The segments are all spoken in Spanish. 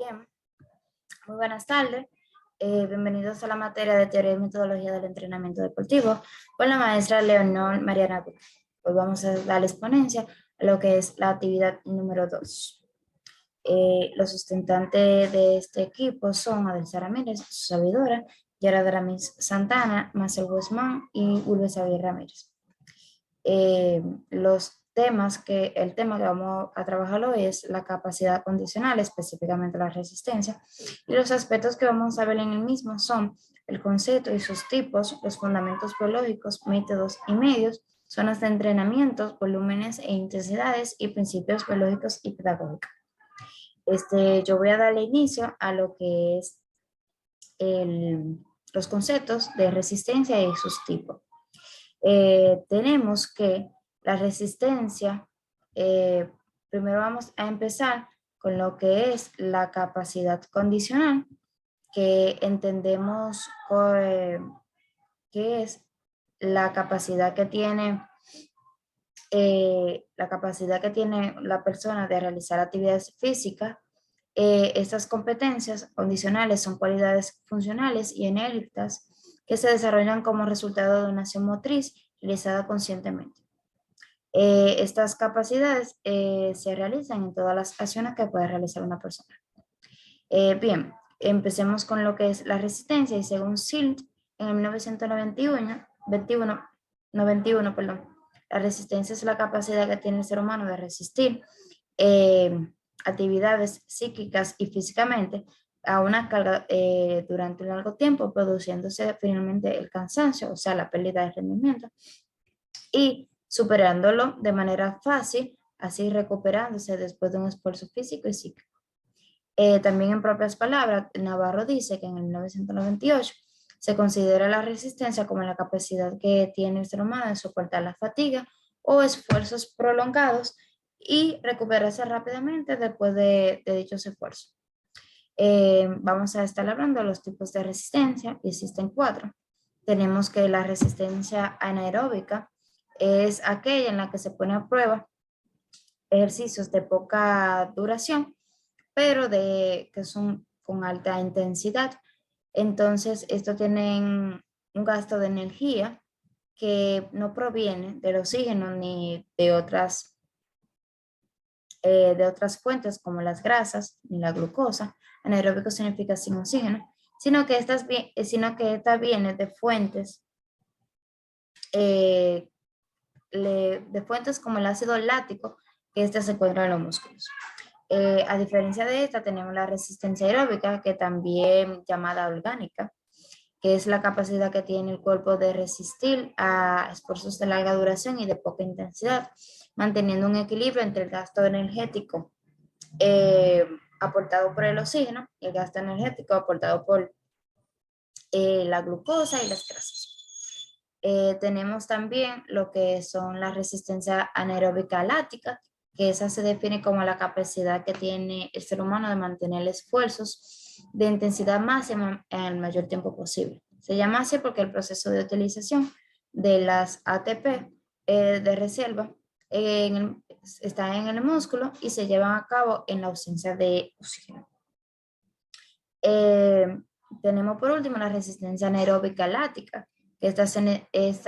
Bien, muy buenas tardes. Bienvenidos a la materia de teoría y metodología del entrenamiento deportivo con la maestra Leonor Mariana Duque. Hoy vamos a dar exponencia a lo que es la actividad número 2. Los sustentantes de este equipo son Adelsa Ramírez, su servidora, Yara Dramis Santana, Marcel Guzmán y Ulve Xavier Ramírez. El tema que vamos a trabajar hoy es la capacidad condicional, específicamente la resistencia, y los aspectos que vamos a ver en el mismo son el concepto y sus tipos, los fundamentos biológicos, métodos y medios, zonas de entrenamiento, volúmenes e intensidades y principios biológicos y pedagógicos. Yo voy a darle inicio a lo que es los conceptos de resistencia y sus tipos. Tenemos que la resistencia, primero vamos a empezar con lo que es la capacidad condicional, que entendemos que es la capacidad que tiene la persona de realizar actividades físicas. Estas competencias condicionales son cualidades funcionales y enérgicas que se desarrollan como resultado de una acción motriz realizada conscientemente. Estas capacidades se realizan en todas las acciones que puede realizar una persona. Bien, empecemos con lo que es la resistencia y según Silt, en el 1991, perdón, la resistencia es la capacidad que tiene el ser humano de resistir actividades psíquicas y físicamente a una carga durante un largo tiempo, produciéndose finalmente el cansancio, o sea, la pérdida de rendimiento, y superándolo de manera fácil, así recuperándose después de un esfuerzo físico y psíquico. También en propias palabras, Navarro dice que en el 1998 se considera la resistencia como la capacidad que tiene el ser humano de soportar la fatiga o esfuerzos prolongados y recuperarse rápidamente después de dichos esfuerzos. Vamos a estar hablando de los tipos de resistencia, y existen 4. Tenemos que la resistencia anaeróbica es aquella en la que se pone a prueba ejercicios de poca duración, pero que son con alta intensidad. Entonces, esto tienen un gasto de energía que no proviene del oxígeno ni de otras fuentes como las grasas ni la glucosa. Anaeróbico significa sin oxígeno, sino que esta viene de fuentes, de fuentes como el ácido láctico, que se encuentra en los músculos. A diferencia de esta, tenemos la resistencia aeróbica, que también llamada orgánica, que es la capacidad que tiene el cuerpo de resistir a esfuerzos de larga duración y de poca intensidad, manteniendo un equilibrio entre el gasto energético aportado por el oxígeno y el gasto energético aportado por la glucosa y las grasas. Tenemos también lo que son la resistencia anaeróbica láctica, que esa se define como la capacidad que tiene el ser humano de mantener esfuerzos de intensidad máxima en el mayor tiempo posible. Se llama así porque el proceso de utilización de las ATP de reserva está en el músculo y se llevan a cabo en la ausencia de oxígeno. Tenemos por último la resistencia anaeróbica láctica, que esta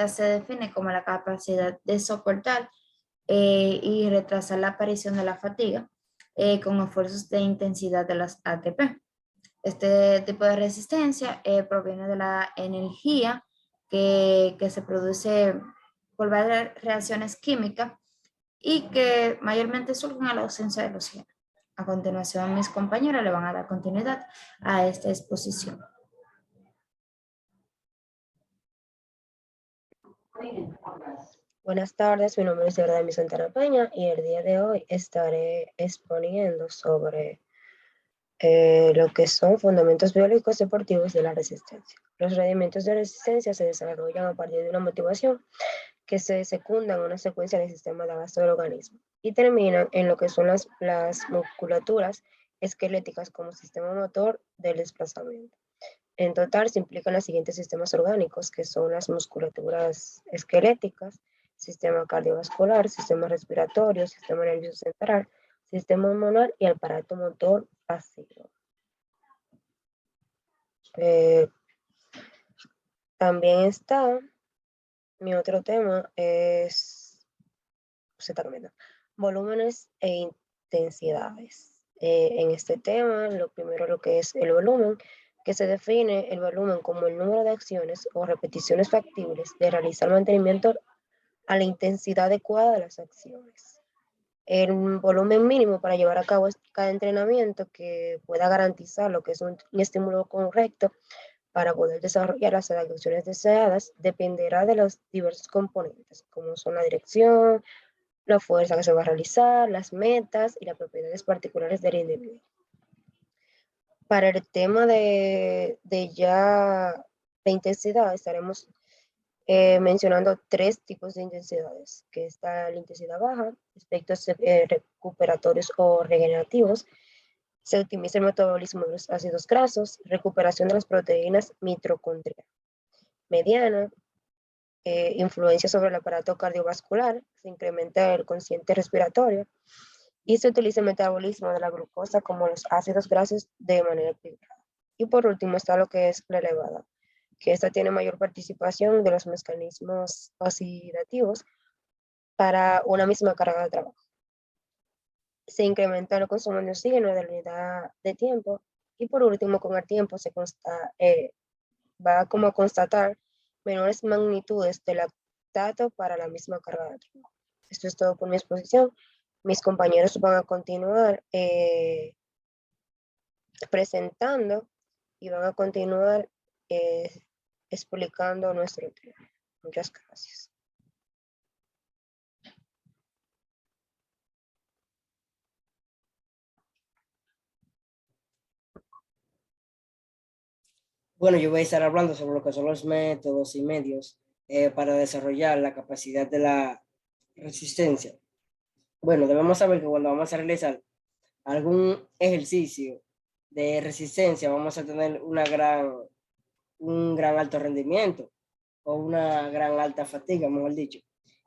se define como la capacidad de soportar y retrasar la aparición de la fatiga con esfuerzos de intensidad de las ATP. Este tipo de resistencia proviene de la energía que se produce por varias reacciones químicas y que mayormente surgen a la ausencia del oxígeno. A continuación, mis compañeros le van a dar continuidad a esta exposición. Buenas tardes, mi nombre es Yara Santana Peña y el día de hoy estaré exponiendo sobre lo que son fundamentos biológicos deportivos de la resistencia. Los rendimientos de resistencia se desarrollan a partir de una motivación que se secunda en una secuencia de sistemas de gasto del organismo y terminan en lo que son las musculaturas esqueléticas como sistema motor del desplazamiento. En total se implican los siguientes sistemas orgánicos, que son las musculaturas esqueléticas, sistema cardiovascular, sistema respiratorio, sistema nervioso central, sistema hormonal y aparato motor pasivo. También está, mi otro tema se está cambiando, volúmenes e intensidades. En este tema, lo primero lo que es el volumen, que se define el volumen como el número de acciones o repeticiones factibles de realizar mantenimiento a la intensidad adecuada de las acciones. El volumen mínimo para llevar a cabo cada entrenamiento que pueda garantizar lo que es un estímulo correcto para poder desarrollar las acciones deseadas dependerá de los diversos componentes, como son la dirección, la fuerza que se va a realizar, las metas y las propiedades particulares del individuo. Para el tema de ya de intensidad, estaremos mencionando 3 tipos de intensidades, que está la intensidad baja, efectos recuperatorios o regenerativos, se optimiza el metabolismo de los ácidos grasos, recuperación de las proteínas mitocondriales. Mediana, influencia sobre el aparato cardiovascular, se incrementa el consciente respiratorio y se utiliza el metabolismo de la glucosa como los ácidos grasos de manera equilibrada. Y por último está lo que es la elevada, que esta tiene mayor participación de los mecanismos oxidativos para una misma carga de trabajo. Se incrementa el consumo de oxígeno de la unidad de tiempo y por último con el tiempo se va como a constatar menores magnitudes de lactato para la misma carga de trabajo. Esto es todo por mi exposición. Mis compañeros van a continuar presentando y van a continuar explicando nuestro tema. Muchas gracias. Bueno, yo voy a estar hablando sobre lo que son los métodos y medios para desarrollar la capacidad de la resistencia. Bueno, debemos saber que cuando vamos a realizar algún ejercicio de resistencia, vamos a tener un gran alto rendimiento o una gran alta fatiga, mejor dicho.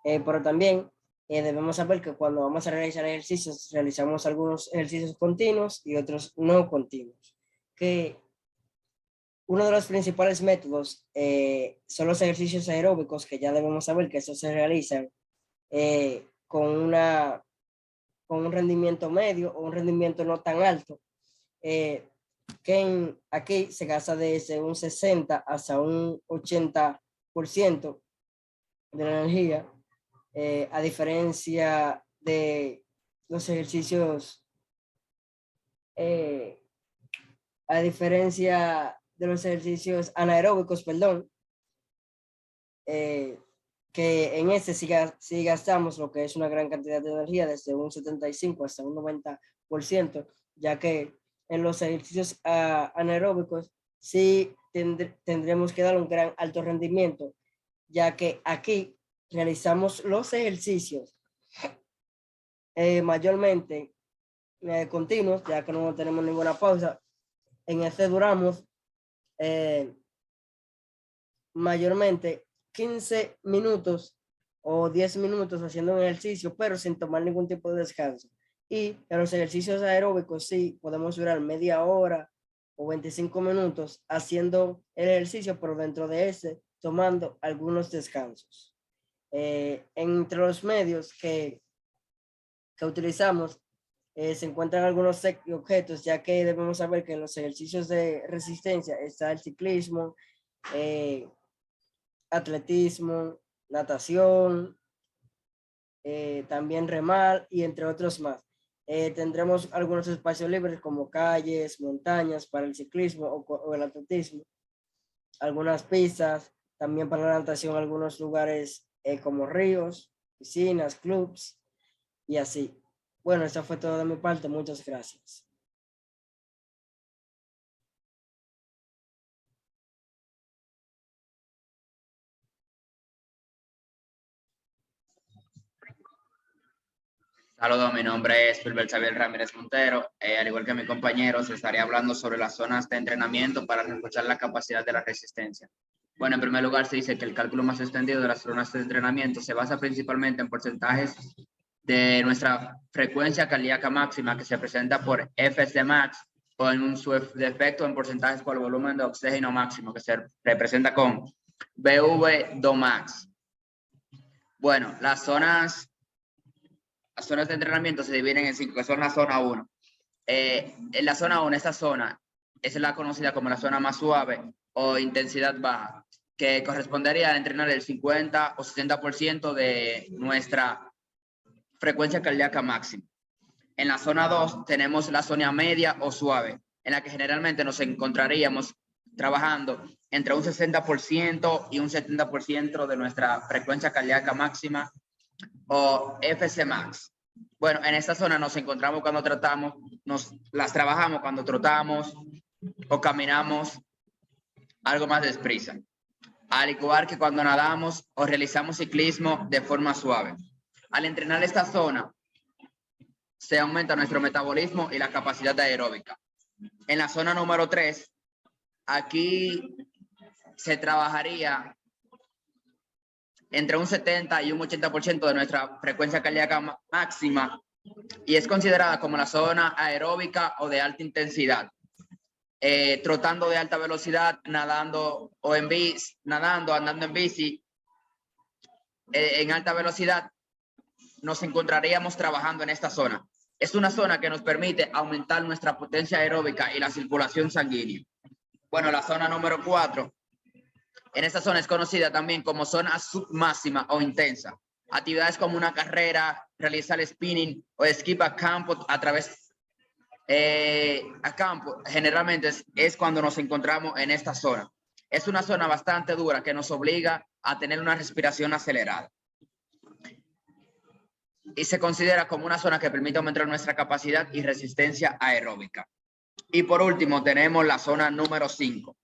Pero también debemos saber que cuando vamos a realizar ejercicios, realizamos algunos ejercicios continuos y otros no continuos. Que uno de los principales métodos son los ejercicios aeróbicos, que ya debemos saber que estos se realizan con un rendimiento medio o un rendimiento no tan alto, que aquí se gasta desde un 60 hasta un 80% de la energía, a diferencia de los ejercicios, anaeróbicos, perdón, que en este sí gastamos lo que es una gran cantidad de energía, desde un 75 hasta un 90%, ya que en los ejercicios anaeróbicos sí tendremos que dar un gran alto rendimiento, ya que aquí realizamos los ejercicios mayormente continuos, ya que no tenemos ninguna pausa. En este duramos mayormente 15 minutos o 10 minutos haciendo un ejercicio, pero sin tomar ningún tipo de descanso. Y en los ejercicios aeróbicos sí podemos durar media hora o 25 minutos haciendo el ejercicio, pero dentro de ese tomando algunos descansos. Entre los medios que utilizamos se encuentran algunos objetos, ya que debemos saber que en los ejercicios de resistencia está el ciclismo, atletismo, natación, también remar y entre otros más. Tendremos algunos espacios libres como calles, montañas para el ciclismo o el atletismo, algunas pistas, también para la natación algunos lugares como ríos, piscinas, clubs y así. Bueno, eso fue todo de mi parte. Muchas gracias. Saludos, mi nombre es Filbert Xavier Ramírez Montero. Al igual que mi compañero, se estaría hablando sobre las zonas de entrenamiento para reforzar la capacidad de la resistencia. Bueno, en primer lugar, se dice que el cálculo más extendido de las zonas de entrenamiento se basa principalmente en porcentajes de nuestra frecuencia cardíaca máxima, que se presenta por Fs de max o en su defecto en porcentajes por volumen de oxígeno máximo, que se representa con BV2max. Bueno, las zonas de entrenamiento se dividen en 5, que son la zona 1. En la zona 1, esta zona es la conocida como la zona más suave o intensidad baja, que correspondería a entrenar el 50 o 60% de nuestra frecuencia cardíaca máxima. En la zona 2 tenemos la zona media o suave, en la que generalmente nos encontraríamos trabajando entre un 60% y un 70% de nuestra frecuencia cardíaca máxima o FC max. Bueno, en esta zona nos encontramos cuando tratamos, las trabajamos cuando trotamos o caminamos algo más deprisa, al igual que cuando nadamos o realizamos ciclismo de forma suave. Al entrenar esta zona, se aumenta nuestro metabolismo y la capacidad aeróbica. En la zona número 3, aquí se trabajaría entre un 70 y un 80% de nuestra frecuencia cardíaca máxima y es considerada como la zona aeróbica o de alta intensidad. Trotando de alta velocidad, nadando o en bici, andando en bici en alta velocidad, nos encontraríamos trabajando en esta zona. Es una zona que nos permite aumentar nuestra potencia aeróbica y la circulación sanguínea. Bueno, la zona número 4, en esta zona es conocida también como zona submáxima o intensa. Actividades como una carrera, realizar spinning o skip a campo a través a campo, generalmente es cuando nos encontramos en esta zona. Es una zona bastante dura que nos obliga a tener una respiración acelerada. Y se considera como una zona que permite aumentar nuestra capacidad y resistencia aeróbica. Y por último tenemos la zona número 5.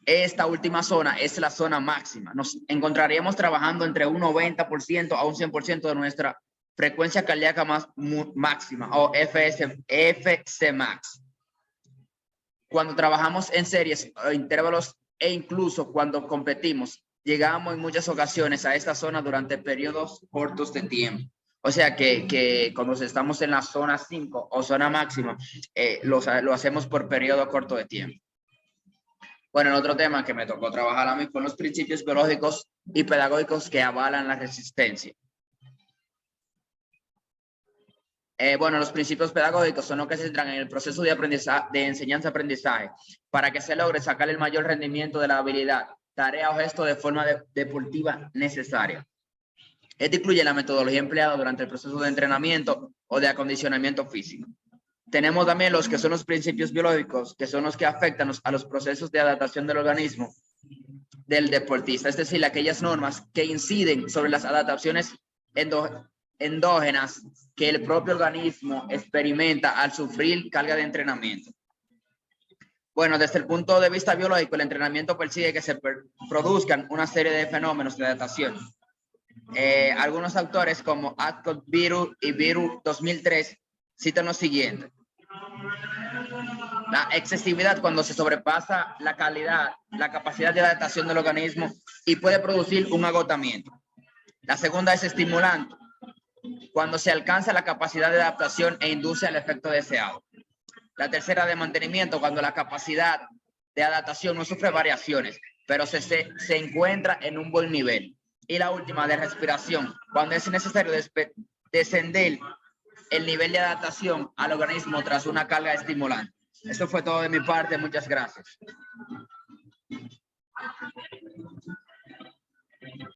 Esta última zona es la zona máxima. Nos encontraríamos trabajando entre un 90% a un 100% de nuestra frecuencia cardíaca máxima o FC max. Cuando trabajamos en series o intervalos e incluso cuando competimos, llegamos en muchas ocasiones a esta zona durante periodos cortos de tiempo. O sea que cuando estamos en la zona 5 o zona máxima, lo hacemos por periodo corto de tiempo. Bueno, el otro tema que me tocó trabajar a mí son los principios biológicos y pedagógicos que avalan la resistencia. Bueno, los principios pedagógicos son los que se centran en el proceso de aprendizaje, de enseñanza-aprendizaje, para que se logre sacar el mayor rendimiento de la habilidad, tarea o gesto de forma deportiva necesaria. Esto incluye la metodología empleada durante el proceso de entrenamiento o de acondicionamiento físico. Tenemos también los que son los principios biológicos, que son los que afectan a los procesos de adaptación del organismo del deportista, es decir, aquellas normas que inciden sobre las adaptaciones endógenas que el propio organismo experimenta al sufrir carga de entrenamiento. Bueno, desde el punto de vista biológico, el entrenamiento persigue que se produzcan una serie de fenómenos de adaptación. Algunos autores como Adcock, Viru y Viru 2003 citan lo siguiente: la excesividad cuando se sobrepasa la capacidad de adaptación del organismo y puede producir un agotamiento. La segunda es estimulante, cuando se alcanza la capacidad de adaptación e induce al efecto deseado. La tercera de mantenimiento, cuando la capacidad de adaptación no sufre variaciones, pero se encuentra en un buen nivel. Y la última de respiración, cuando es necesario descender el nivel de adaptación al organismo tras una carga estimulante. Esto fue todo de mi parte. Muchas gracias.